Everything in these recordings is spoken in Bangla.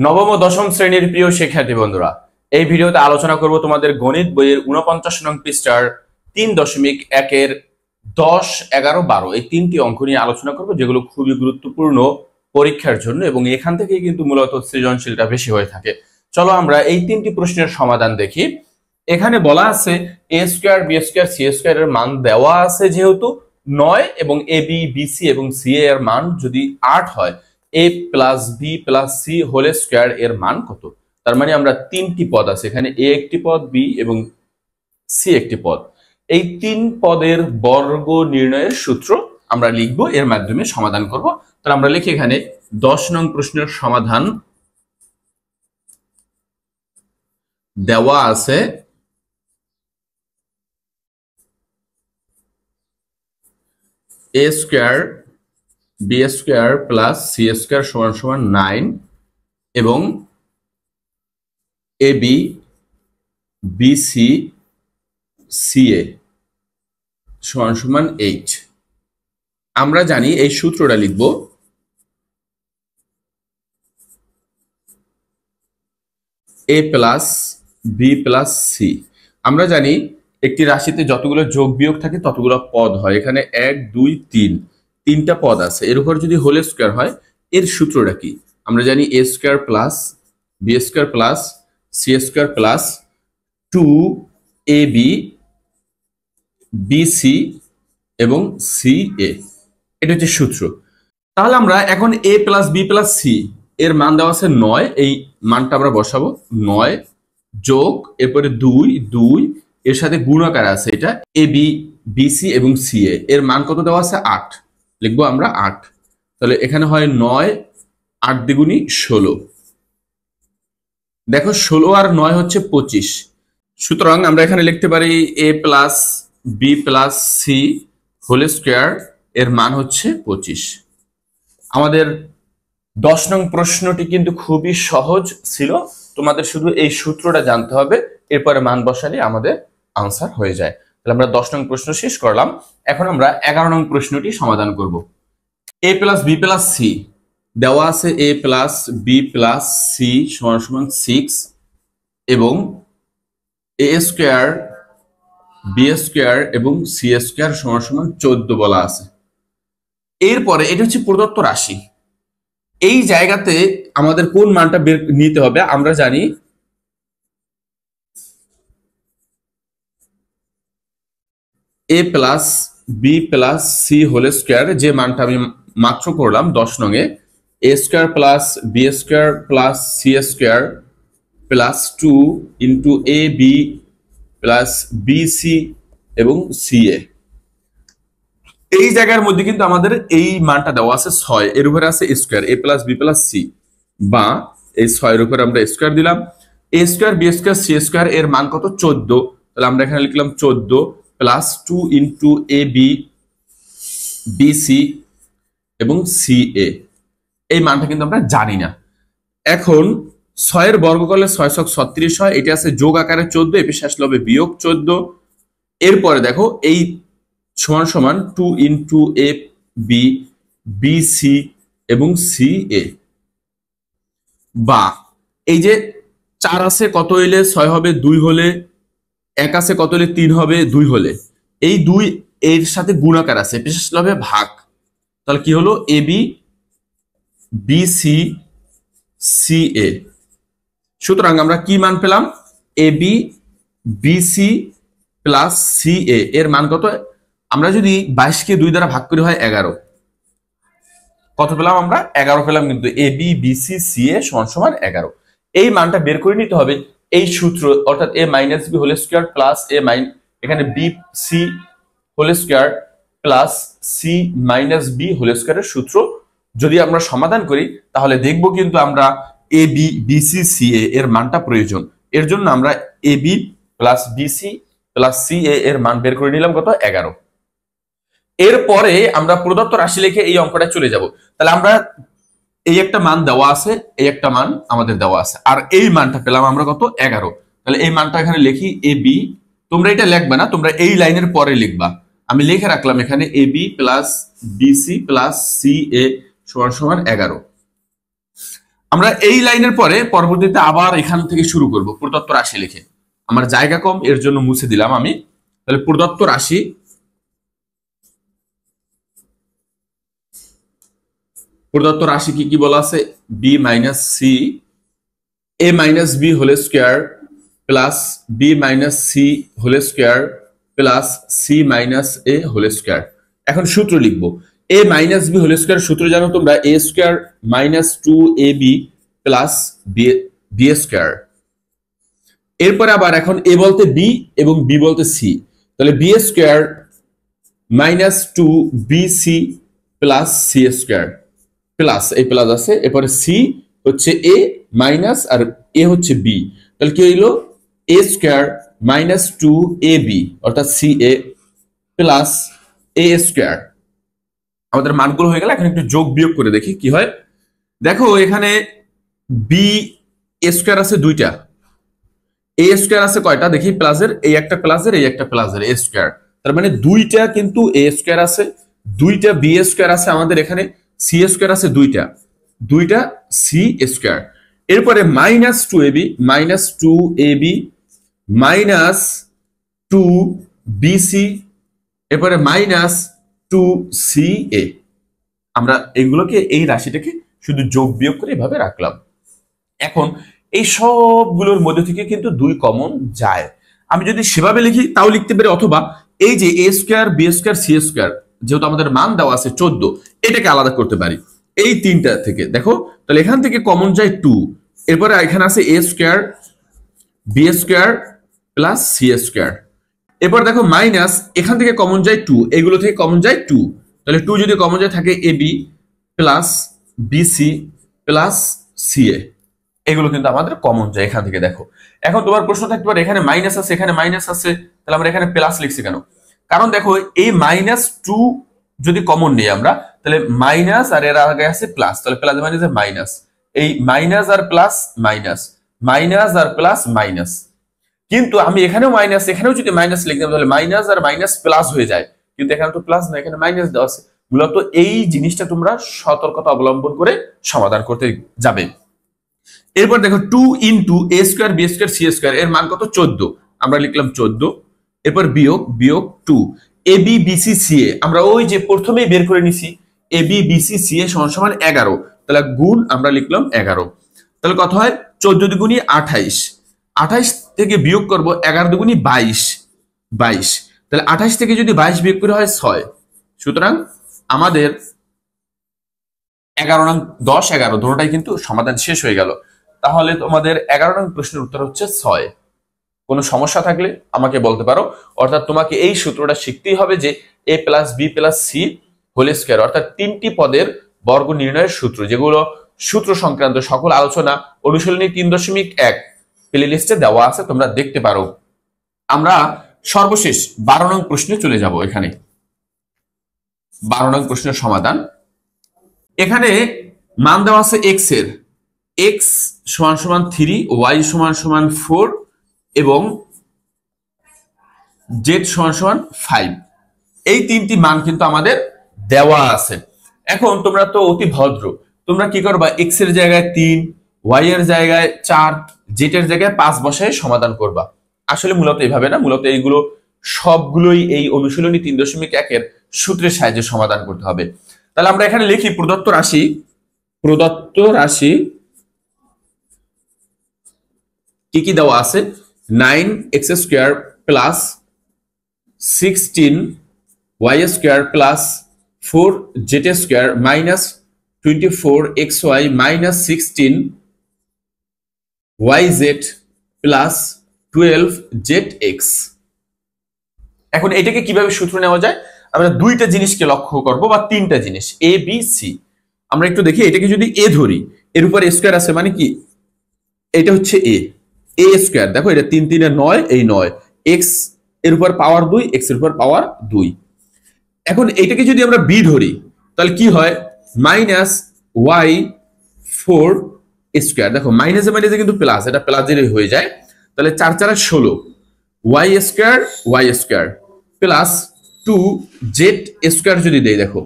নবম ও দশম শ্রেণীর প্রিয় শিক্ষার্থী বন্ধুরা, এই ভিডিওতে আলোচনা করব তোমাদের গণিত বইয়ের 49 নং পৃষ্ঠার 3.1 এর 10, 11, 12 এই তিনটি অঙ্ক নিয়ে আলোচনা করব, যেগুলো খুবই গুরুত্বপূর্ণ পরীক্ষার জন্য এবং এখান থেকেই কিন্তু মূলত সৃজনশীলটা বেশি হয়ে থাকে। চলো আমরা এই তিনটি প্রশ্নের সমাধান দেখি। এখানে বলা আছে a square b square c square এর মান দেওয়া আছে যেহেতু 9 এবং ab bc এবং ca এর মান যদি 8 হয়, a plus b plus c whole square এর মান কত? তার মানে আমরা তিনটি পদ আছে এখানে, a একটি পদ, b এবং c একটি পদ। এই তিন পদের বর্গ নির্ণয়ের সূত্র আমরা লিখব, এর মাধ্যমে সমাধান করব। তাহলে আমরা লিখি এখানে 10 নং প্রশ্নের সমাধান দেওয়া আছে a square b square plus c square সমান সমান 9 এবং ab bc ca সমান সমান 8। আমরা জানি এই সূত্রটা লিখব a plus b plus c। আমরা জানি একটি রাশিতে যতগুলো যোগ বিয়োগ থাকে ততগুলো পদ হয়। এখানে 1 2 3 তিনটা পদ আছে, এর উপর যদি হোল স্কয়ার হয় এর সূত্রটা কি? আমরা জানি a square plus b square plus c square plus 2ab bc এবং ca, এটা হচ্ছে সূত্র। তাহলে আমরা এখন a plus b plus c এর মান দেওয়া আছে 9, এই মানটা আমরা বসাবো 9 যোগ এরপরে 2 2 এর সাথে গুণাকার আছে, এটা ab bc এবং ca এর মান কত দেওয়া আছে 8, লিখবো আমরা 8। তাহলে এখানে হয় 9 8 দ্বিগুণী 16। দেখো 16 আর 9 হচ্ছে 25। সুতরাং আমরা এখানে লিখতে পারি a plus b plus c whole square এর মান হচ্ছে 25। আমাদের 10 নং প্রশ্নটি কিন্তু খুবই সহজ ছিল, তোমাদের শুধু এই সূত্রটা জানতে হবে, এরপরে মান বসালে আমাদের আনসার হয়ে যায়। তাহলে আমরা 10 নং প্রশ্ন শেষ করলাম। এখন আমরা 11 নং প্রশ্নটি সমাধান করব। a plus b plus c দেওয়া আছে a plus b plus c সমান সমান 6 এবং a স্কয়ার b স্কয়ার এবং c স্কয়ার সমান সমান 14 বলা আছে। এরপরে এটা হচ্ছে প্রদত্ত রাশি, এই জায়গাতে আমাদের কোন মানটা বের নিতে হবে? আমরা জানি a plus b plus c whole square, যে মানটা আমি মাত্র করলাম 10 নঙে, a square plus b square plus c square plus 2 into a b plus b c এবং ca। এই জায়গার মধ্যে কিন্তু আমাদের এই মানটা দেওয়া আছে 6, এর উপরে আছে square a plus b plus c, বা এই 6 এর উপরে আমরা স্কয়ার দিলাম। a square b square c square এর মান কত? 14। তাহলে আমরা এখানে লিখলাম 14 plus 2 into a b b c এবং ca। এই মানটা কিন্তু আমরা জানি না। এখন 6 এর বর্গ করলে 6 ছক 36 হয়, এটা আছে যোগ আকারে 14, এ পেশে আসলে হবে বিয়োগ 14। এরপরে দেখো এই সমান সমান 2 into a b b c এবং ca, বা এই যে 4 আছে কত হইলে 6 হবে? 2 হলে। 1 আছে কত হলে 3 হবে? 2 হলে। এই 2 এর সাথে গুণাকার আছে, বিশেষ হবে ভাগ। তাহলে কি হলো? ab bc ca। সুতরাং আমরা কি মান পেলাম? ab bc প্লাস ca এর মান কত? আমরা যদি 22 কে 2 দ্বারা ভাগ করি হয় 11। কত পেলাম আমরা? 11 পেলাম, কিন্তু ab bc ca সমান সমান 11। এই মানটা বের করে নিতে হবে এই সূত্র, অর্থাৎ a minus b whole square plus a মাইন এখানে b c whole square plus c minus b whole স্কয়ারের সূত্র যদি আমরা সমাধান করি তাহলে দেখব কিন্তু আমরা ab bc ca এর মানটা প্রয়োজন। এর জন্য আমরা ab plus bc plus ca এর মান বের করে নিলাম কত? 11। এরপরে আমরা প্রদত্ত রাশি লিখে এই অঙ্কটা চলে যাব। তাহলে আমরা এই একটা মান দেওয়া আছে, এই একটা মান আমাদের দেওয়া আছে, আর এই মানটা পেলাম আমরা কত? 11। তাহলে এই মানটা এখানে লিখি ab, তোমরা এটা লিখবে না, তোমরা এই লাইনের পরে লিখবা। আমি লিখে রাখলাম এখানে ab plus bc plus ca সমান সমান 11। আমরা এই লাইনের পরে পরবর্তীতে আবার এখান থেকে শুরু করব প্রদত্ত রাশি লিখে। আমার জায়গা কম, এর জন্য মুছে দিলাম আমি। তাহলে প্রদত্ত রাশি কি কি বলা আছে? B minus C A minus B whole square plus B minus C whole square plus C minus A whole square. এখন সূত্র লিখবো। A minus B whole square সূত্র জানো তোমরা, A square minus 2ab plus B square. এরপরে আবার এখন এ বলতে বি এবং বি বলতে সি, তাহলে B square minus 2bc plus C square plus এই প্লাস আছে, এরপরে সি হচ্ছে এ মাইনাস আর এ হচ্ছে বি, তাহলে কি হইলো এ স্কোয়ার মাইনাস 2ab অর্থাৎ সি এ প্লাস এ স্কোয়ার। আমাদের মানগুলো হয়ে গেল, এখন একটু যোগ বিয়োগ করে দেখি কি হয়। দেখো এখানে বি স্কোয়ার আছে দুইটা, এ স্কোয়ার আছে কয়টা দেখি, প্লাসের এই একটা প্লাসের এই একটা প্লাসের এ স্কোয়ার, তার মানে দুইটা কিন্তু এ স্কোয়ার আছে, দুইটা বি স্কোয়ার আছে, আমাদের এখানে সি স্কোয়ার আছে দুইটা, দুইটা সি স্কোয়ার। এরপরে মাইনাস 2ab মাইনাস 2bc, এরপরে মাইনাস 2ca। আমরা এগুলোকে এই রাশিটাকে শুধু যোগ বিয়োগ করে এভাবে রাখলাম। এখন এই সবগুলোর মধ্যে থেকে কিন্তু 2 কমন যায়। আমি যদি সেভাবে লিখি তাও লিখতে পারি, অথবা এই যে A square B square C square যেহেতু আমাদের মান দেওয়া আছে 14, এটাকে আলাদা করতে পারি এই তিনটা থেকে। দেখো তাহলে এখান থেকে কমন যায় 2, এরপরে এখানে আছে A square B square plus C square. এরপর দেখো মাইনাস এখান থেকে কমন যায় 2, এগুলো থেকে কমন যায় 2, তাহলে 2 যদি কমন যায় থাকে A B plus BC plus C A, এগুলো কিন্তু আমাদের কমন যায় এখান থেকে। দেখো এখন তোমার প্রশ্ন থাকতে পারে এখানে মাইনাস আছে এখানে মাইনাস আছে, তাহলে আমরা এখানে প্লাস লিখছি কেন? কারণ দেখো এই মাইনাস 2 যদি কমন নেই আমরা, তাহলে মাইনাস আর এর আগে আছে প্লাস, তাহলে প্লাস মাইনাস মাইনাস, এই মাইনাস আর প্লাস মাইনাস, মাইনাস আর প্লাস মাইনাস। কিন্তু আমি এখানেও মাইনাস এখানেও যদি মাইনাস লিখতাম তাহলে মাইনাস আর মাইনাস প্লাস হয়ে যায়, কিন্তু এখানে তো প্লাস না, এখানে মাইনাস দেওয়া আছে। মূলত এই জিনিসটা তোমরা সতর্কতা অবলম্বন করে সমাধান করতে যাবে। এরপর দেখো 2 into A square B square C square, এর মান কত 14, আমরা লিখলাম 14, এরপর বিয়োগ 2 এ বি বিসি সি এ, আমরা ওই যে প্রথমেই বের করে নিছি এ বি বিসি সি এ সমান সমান 11, তাহলে গুণ আমরা লিখলাম 11, তাহলে কত হয় 14 দুগুণী 28, 28 থেকে বিয়োগ করব 11 দুগুণী 22, তাহলে 28 থেকে যদি 22 বিয়োগ করে হয় 6, সুতরাং আমাদের 11 নং 10 11 দুটোটাই কিন্তু সমাধান শেষ হয়ে গেল। তাহলে তোমাদের 11 নং প্রশ্নের উত্তর হচ্ছে 6। কোনো সমস্যা থাকলে আমাকে বলতে পারো। অর্থাৎ তোমাকে এই সূত্রটা শিখতেই হবে যে a plus B plus C whole square, অর্থাৎ 3টি পদের বর্গ নির্ণয়ের সূত্র, যেগুলো সূত্র সংক্রান্ত সকল আলোচনা অনুশীলনী 3.1 প্লে লিস্টে দেওয়া আছে, তোমরা দেখতে পারো। আমরা সর্বশেষ 12 নং প্রশ্নে চলে যাব। এখানে 12 নং প্রশ্নের সমাধান। এখানে মান দেওয়া আছে x এর, x সমান সমান 3, y সমান সমান 4 এবং z সমান সমান 5, এই তিনটি মান কিন্তু আমাদের দেওয়া আছে। এখন তোমরা তো অতি ভদ্র, তোমরা কি করবা, x এর জায়গায় 3, y এর জায়গায় 4, z এর জায়গায় 5 বসায় সমাধান করবা। আসলে মূলত এইভাবে না, মূলত এইগুলো সবগুলোই এই অনুশীলনী 3.1 এর সূত্রের সাহায্যে সমাধান করতে হবে। তাহলে আমরা এখানে লিখি প্রদত্ত রাশি কি কি দেওয়া আছে, 9x square plus 16y square plus 4z square minus 24xy minus 16yz plus 12zx। এখন এটাকে কিভাবে সূত্র নেওয়া যায়, আমরা দুইটা জিনিসকে লক্ষ্য করব, বা তিনটা জিনিস এ বি সি। আমরা একটু দেখি, এটাকে যদি এ ধরি, এর উপর স্কয়ার আছে মানে কি, এটা হচ্ছে এ স্কয়ার, দেখো এটা 3 3 9, এই 9, x এর উপর পাওয়ার 2, x এর উপর পাওয়ার 2। এখন এটাকে যদি আমরা বি ধরি তাহলে কি হয়, মাইনাস y 4 স্কয়ার, দেখো মাইনাসে মাইনাসে কিন্তু প্লাস, এটা প্লাসের হয়ে যায়, তাহলে 4 4 16 y square plus 2z square যদি দেই, দেখো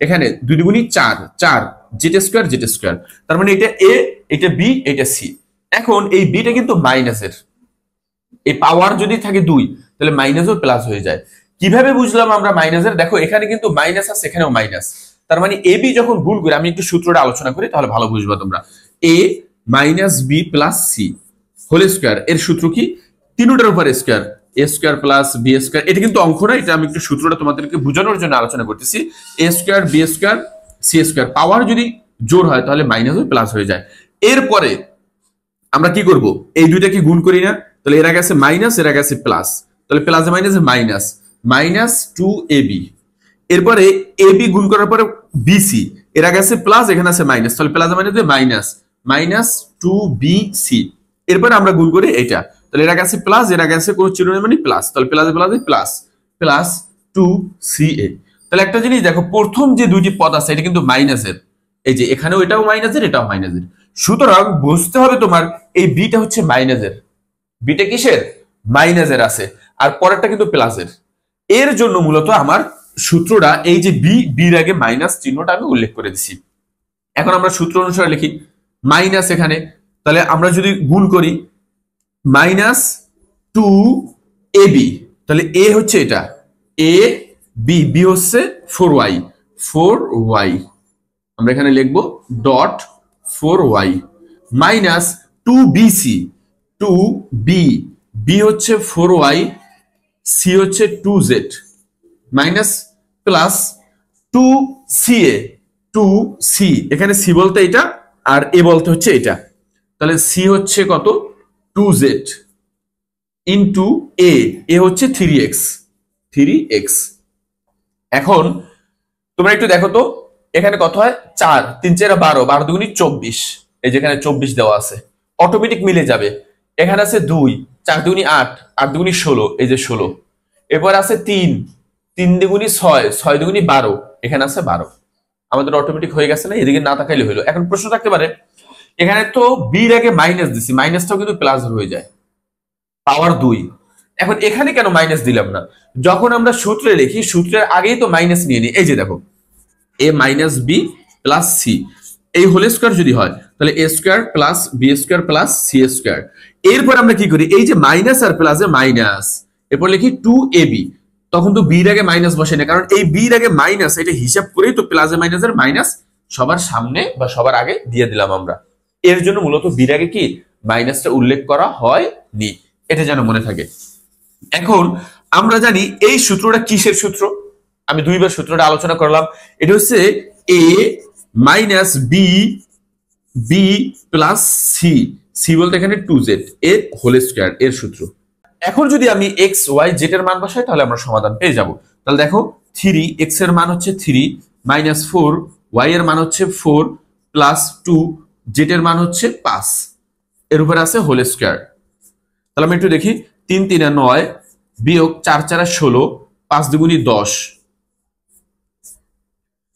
এখানে 2 দুগুণী 4, 4 জেড স্কোয়ার জেড স্কোয়ার, তার মানে এটা এ, এটা বি, এটা সি। এখন এই বিটা কিন্তু মাইনাসের, এই পাওয়ার যদি থাকে 2 তাহলে মাইনাস ও প্লাস হয়ে যায়। কিভাবে বুঝলাম আমরা মাইনাসের? দেখো এখানে কিন্তু মাইনাস আছে, এখানেও মাইনাস, তার মানে এ বি যখন গুণ করি, আমি একটু সূত্রটা আলোচনা করি তাহলে ভালো বুঝবা তোমরা। A minus B plus C whole square, এর সূত্র কি? তিনটার উপর square, A square plus B square. এটা কিন্তু অঙ্ক না, এটা আমি একটু সূত্রটা তোমাদেরকে বোঝানোর জন্য আলোচনা করতেছি। A square B square C square, power যদি জোর হয় তাহলে মাইনাস ও প্লাস হয়ে যায়। এরপরে আমরা কি করব? এই দুইটাকে গুণ করি না, তাহলে এর আগে আছে মাইনাস, এর আগে আছে প্লাস, তাহলে plus minus minus, minus 2ab। এরপরে এবি গুণ করার পরে বিসি, এর আগে আছে প্লাস, এখানে আছে মাইনাস, তাহলে plus minus minus, minus 2bc। এরপরে আমরা গুণ করি এটা, তাহলে এর আগে আছে প্লাস, এর আগে আছে কোনো চিহ্ন নেই মানে প্লাস, তাহলে plus plus plus plus 2ca। তাহলে একটা জিনিস দেখো, প্রথম যে দুইটি পদ আছে এটা কিন্তু মাইনাসের, এই যে এখানেও এটাও মাইনাসের, এটাও মাইনাসের। সুতরাং বুঝতে হবে তোমার এই বিটা হচ্ছে মাইনাসের, বিটা কিসের? মাইনাসের আছে, আর পরেরটা কিন্তু প্লাসের। এর জন্য মূলত আমার সূত্রটা এই যে বি, বির আগে মাইনাস চিহ্নটা আমি উল্লেখ করে দিছি। এখন আমরা সূত্র অনুসারে লিখি মাইনাস এখানে, তাহলে আমরা যদি গুণ করি মাইনাস 2ab, তাহলে এ হচ্ছে এটা এ, বি, বি হচ্ছে 4y, 4y আমরা এখানে লিখবো dot 4y minus 2bc, 2b, B হচ্ছে 4y, সি হচ্ছে 2z minus plus 2ca, 2c, এখানে সি বলতে এটা আর এ বলতে হচ্ছে এটা, তাহলে সি হচ্ছে কত? 2z ইন্টু এ, এ হচ্ছে 3x, 3x। এখন তোমরা একটু দেখো তো এখানে কত হয়? 4 3 4 12, 12 দুগুনি 24, এই যেখানে 24 দেওয়া আছে, অটোমেটিক মিলে যাবে। এখানে আছে 2 4 দুগুনি 8, 8 দুগুনি 16, এই যে 16। এরপর আছে 3 3 দুগুনি 6, 6 দুগুনি 12, এখানে আছে 12। আমাদের অটোমেটিক হয়ে গেছে না? এদিকে না তাকাইলে হলো। এখন প্রশ্ন থাকতে পারে, এখানে তো বির আগে মাইনাস দিছি, মাইনাসটাও কিন্তু প্লাস হয়ে যায়, পাওয়ার 2। এখন এখানে কেন মাইনাস দিলাম না? যখন আমরা সূত্রে লিখি সূত্রের আগেই তো মাইনাস নিয়ে নিই। এই যে দেখো A minus B plus C, এই হোল স্কোয়ার যদি হয় তাহলে A square plus B square plus C square. এরপর আমরা কি করি? এই যে মাইনাস আর প্লাসে মাইনাস, এরপর লিখি 2ab, তখন তো বির আগে মাইনাস বসে না, কারণ এই বির আগে মাইনাস, এটা হিসাব করেই তো প্লাসে মাইনাসের মাইনাস সবার সামনে বা সবার আগে দিয়ে দিলাম আমরা। এর জন্য মূলত বির আগে কি মাইনাসটা উল্লেখ করা হয়নি, এটা যেন মনে থাকে। এখন আমরা জানি এই সূত্রটা কিসের সূত্র? আমি দুইবার সূত্রটা আলোচনা করলাম। এটা হচ্ছে A minus B, B plus C, C বলতে এখানে 2z এর হোল স্কয়ার, এর সূত্র। এখন যদি আমি এক্স ওয়াই জেড এর মান বসাই তাহলে আমরা সমাধান পেয়ে যাব। তাহলে দেখো 3 এক্স এর মান হচ্ছে 3 মাইনাস 4 ওয়াই এর মান হচ্ছে 4 প্লাস 2 জেড এর মান হচ্ছে 5, এর উপরে আছে হোল স্কয়ার। তাহলে আমি একটু দেখি 3 3 9 বিয়োগ 4 4 16, 5 দুগুনি 10,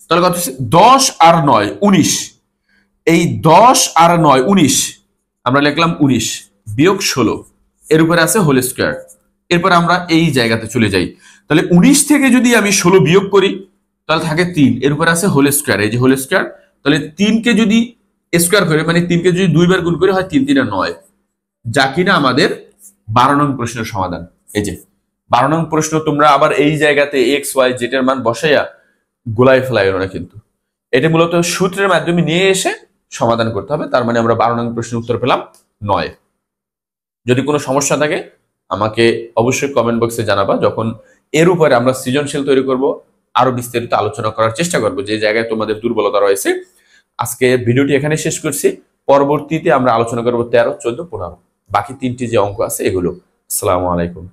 তাহলে কত হচ্ছে? 10 আর 9 19, এই 10 আর 9 19, আমরা লিখলাম 19 বিয়োগ 16, এর উপরে আছে হোল স্কয়ার। এরপর আমরা এই জায়গাতে চলে যাই, তাহলে 19 থেকে যদি আমি 16 বিয়োগ করি তাহলে থাকে 3, এর উপরে আছে হোল স্কয়ার, এই যে হোল স্কয়ার। তাহলে 3 কে যদি স্কয়ার করে মানে 3 কে যদি দুইবার গুণ করে হয় 3 3 9, যা কিনা আমাদের 12 নং প্রশ্নের সমাধান। এই যে 12 নং প্রশ্ন, তোমরা আবার এই জায়গাতে এক্স ওয়াই জেড এর মান বসাইয়া গোলায় ফেলাইও না, কিন্তু এটা মূলত সূত্রের মাধ্যমে নিয়ে এসে সমাধান করতে হবে। তার মানে আমরা 12 নং প্রশ্নের উত্তর পেলাম 9। যদি কোনো সমস্যা থাকে আমাকে অবশ্যই কমেন্ট বক্সে জানাবা। যখন এর উপরে আমরা সৃজনশীল তৈরি করব আরো বিস্তারিত আলোচনা করার চেষ্টা করব যে জায়গায় তোমাদের দুর্বলতা রয়েছে। আজকে ভিডিওটি এখানে শেষ করছি, পরবর্তীতে আমরা আলোচনা করব 13 14 15 বাকি 3টি যে অঙ্ক আছে এগুলো। আসসালামু আলাইকুম।